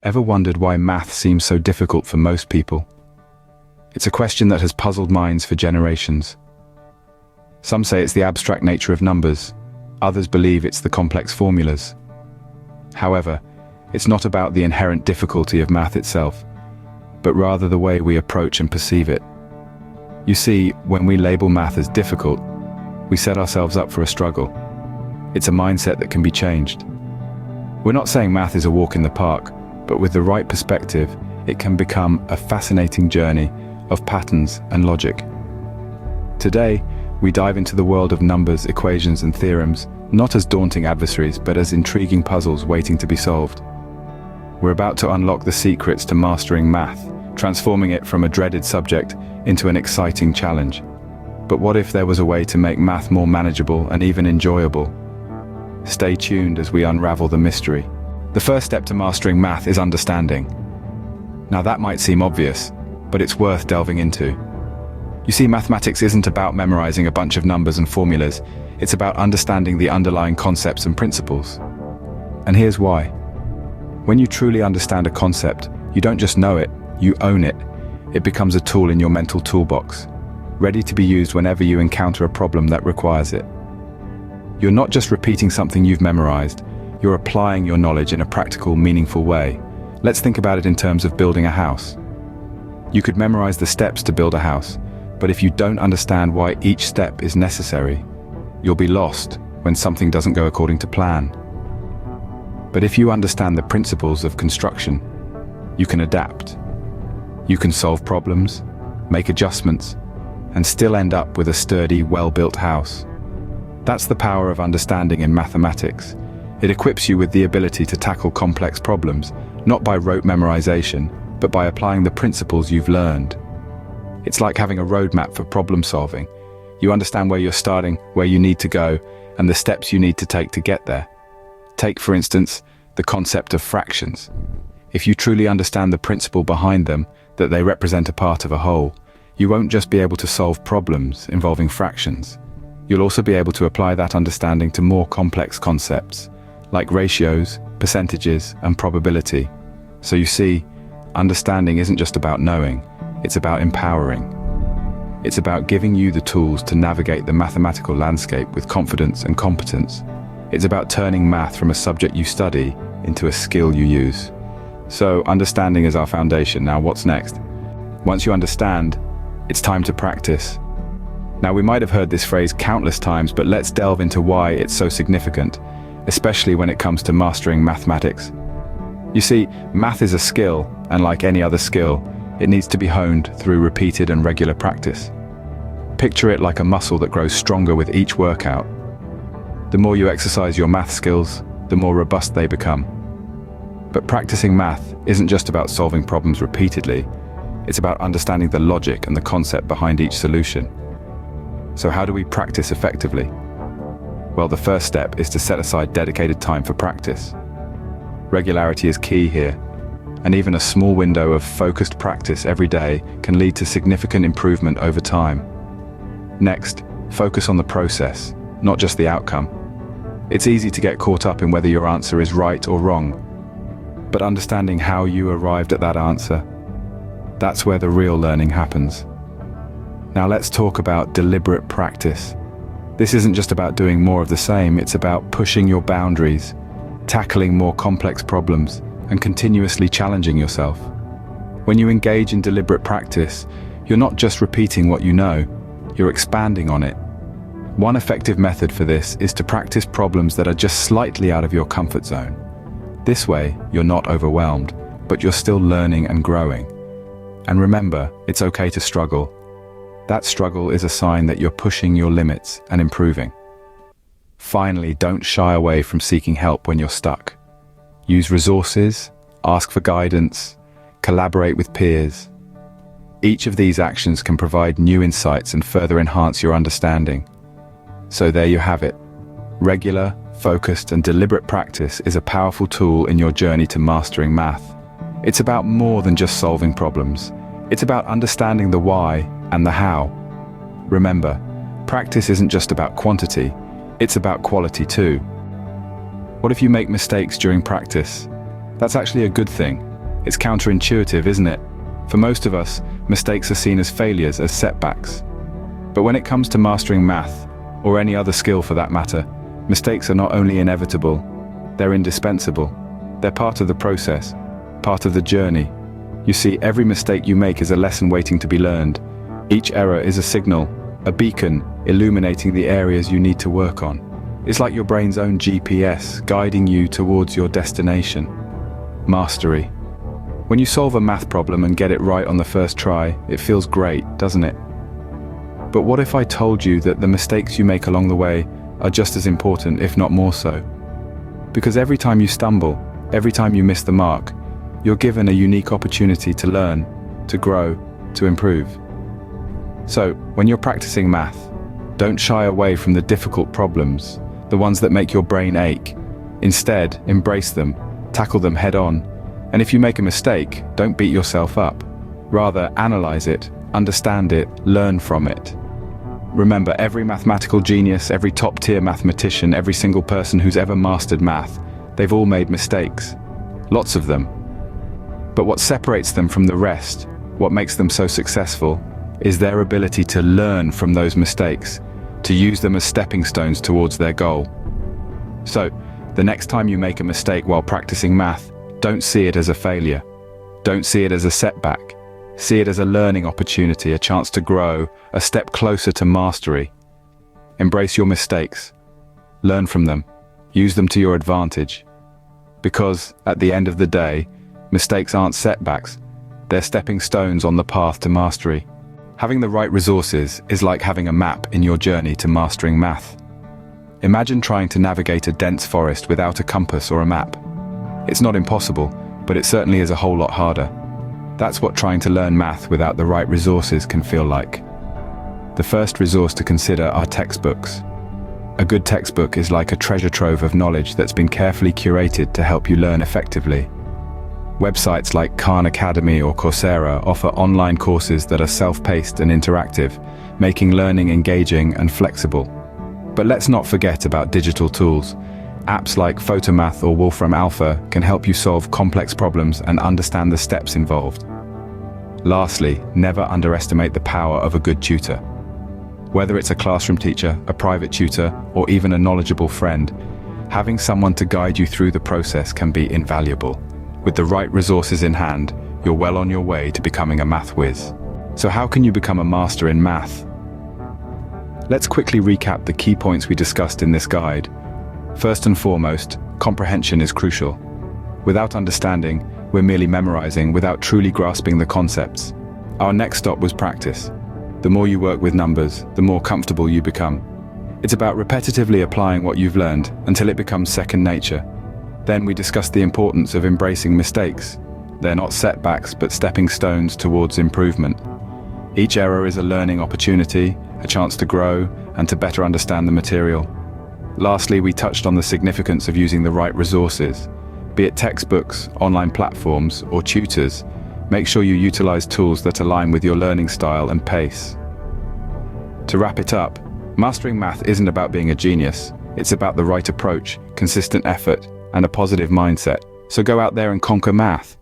Ever wondered why math seems so difficult for most people? It's a question that has puzzled minds for generations. Some say it's the abstract nature of numbers. Others believe it's the complex formulas. However, it's not about the inherent difficulty of math itself, but rather the way we approach and perceive it. You see, when we label math as difficult, we set ourselves up for a struggle. It's a mindset that can be changed. We're not saying math is a walk in the park, but with the right perspective, it can become a fascinating journey of patterns and logic. Today, we dive into the world of numbers, equations, and theorems, not as daunting adversaries, but as intriguing puzzles waiting to be solved. We're about to unlock the secrets to mastering math, transforming it from a dreaded subject into an exciting challenge. But what if there was a way to make math more manageable and even enjoyable? Stay tuned as we unravel the mystery. The first step to mastering math is understanding. Now that might seem obvious, but it's worth delving into. You see, mathematics isn't about memorizing a bunch of numbers and formulas. It's about understanding the underlying concepts and principles. And here's why. When you truly understand a concept, you don't just know it, you own it. It becomes a tool in your mental toolbox, ready to be used whenever you encounter a problem that requires it. You're not just repeating something you've memorized, you're applying your knowledge in a practical, meaningful way. Let's think about it in terms of building a house. You could memorize the steps to build a house, but if you don't understand why each step is necessary, you'll be lost when something doesn't go according to plan. But if you understand the principles of construction, you can adapt. You can solve problems, make adjustments, and still end up with a sturdy, well-built house. That's the power of understanding in mathematics. It equips you with the ability to tackle complex problems, not by rote memorization, but by applying the principles you've learned. It's like having a roadmap for problem solving. You understand where you're starting, where you need to go, and the steps you need to take to get there. Take, for instance, the concept of fractions. If you truly understand the principle behind them, that they represent a part of a whole, you won't just be able to solve problems involving fractions. You'll also be able to apply that understanding to more complex concepts, like ratios, percentages, and probability. So you see, understanding isn't just about knowing, it's about empowering. It's about giving you the tools to navigate the mathematical landscape with confidence and competence. It's about turning math from a subject you study into a skill you use. So understanding is our foundation. Now what's next? Once you understand, it's time to practice. Now we might have heard this phrase countless times, but let's delve into why it's so significant, especially when it comes to mastering mathematics. You see, math is a skill, and like any other skill, it needs to be honed through repeated and regular practice. Picture it like a muscle that grows stronger with each workout. The more you exercise your math skills, the more robust they become. But practicing math isn't just about solving problems repeatedly, it's about understanding the logic and the concept behind each solution. So how do we practice effectively? Well, the first step is to set aside dedicated time for practice. Regularity is key here, and even a small window of focused practice every day can lead to significant improvement over time. Next, focus on the process, not just the outcome. It's easy to get caught up in whether your answer is right or wrong, but understanding how you arrived at that answer, that's where the real learning happens. Now let's talk about deliberate practice. This isn't just about doing more of the same, it's about pushing your boundaries, tackling more complex problems, and continuously challenging yourself. When you engage in deliberate practice, you're not just repeating what you know, you're expanding on it. One effective method for this is to practice problems that are just slightly out of your comfort zone. This way, you're not overwhelmed, but you're still learning and growing. And remember, it's okay to struggle. That struggle is a sign that you're pushing your limits and improving. Finally, don't shy away from seeking help when you're stuck. Use resources, ask for guidance, collaborate with peers. Each of these actions can provide new insights and further enhance your understanding. So there you have it. Regular, focused, and deliberate practice is a powerful tool in your journey to mastering math. It's about more than just solving problems. It's about understanding the why and the how. Remember, practice isn't just about quantity, it's about quality too. What if you make mistakes during practice? That's actually a good thing. It's counterintuitive, isn't it? For most of us, mistakes are seen as failures, as setbacks. But when it comes to mastering math, or any other skill for that matter, mistakes are not only inevitable, they're indispensable. They're part of the process, part of the journey. You see, every mistake you make is a lesson waiting to be learned. Each error is a signal, a beacon, illuminating the areas you need to work on. It's like your brain's own GPS, guiding you towards your destination. Mastery. When you solve a math problem and get it right on the first try, it feels great, doesn't it? But what if I told you that the mistakes you make along the way are just as important, if not more so? Because every time you stumble, every time you miss the mark, you're given a unique opportunity to learn, to grow, to improve. So, when you're practicing math, don't shy away from the difficult problems, the ones that make your brain ache. Instead, embrace them, tackle them head on, and if you make a mistake, don't beat yourself up. Rather, analyze it, understand it, learn from it. Remember, every mathematical genius, every top-tier mathematician, every single person who's ever mastered math, they've all made mistakes. Lots of them. But what separates them from the rest, what makes them so successful, is their ability to learn from those mistakes, to use them as stepping stones towards their goal. So, the next time you make a mistake while practicing math, don't see it as a failure. Don't see it as a setback. See it as a learning opportunity, a chance to grow, a step closer to mastery. Embrace your mistakes. Learn from them. Use them to your advantage. Because, at the end of the day, mistakes aren't setbacks. They're stepping stones on the path to mastery. Having the right resources is like having a map in your journey to mastering math. Imagine trying to navigate a dense forest without a compass or a map. It's not impossible, but it certainly is a whole lot harder. That's what trying to learn math without the right resources can feel like. The first resource to consider are textbooks. A good textbook is like a treasure trove of knowledge that's been carefully curated to help you learn effectively. Websites like Khan Academy or Coursera offer online courses that are self-paced and interactive, making learning engaging and flexible. But let's not forget about digital tools. Apps like Photomath or Wolfram Alpha can help you solve complex problems and understand the steps involved. Lastly, never underestimate the power of a good tutor. Whether it's a classroom teacher, a private tutor, or even a knowledgeable friend, having someone to guide you through the process can be invaluable. With the right resources in hand, you're well on your way to becoming a math whiz. So how can you become a master in math? Let's quickly recap the key points we discussed in this guide. First and foremost, comprehension is crucial. Without understanding, we're merely memorizing without truly grasping the concepts. Our next stop was practice. The more you work with numbers, the more comfortable you become. It's about repetitively applying what you've learned until it becomes second nature. Then we discussed the importance of embracing mistakes. They're not setbacks, but stepping stones towards improvement. Each error is a learning opportunity, a chance to grow, and to better understand the material. Lastly, we touched on the significance of using the right resources. Be it textbooks, online platforms, or tutors, make sure you utilize tools that align with your learning style and pace. To wrap it up, mastering math isn't about being a genius. It's about the right approach, consistent effort, and a positive mindset. So go out there and conquer math.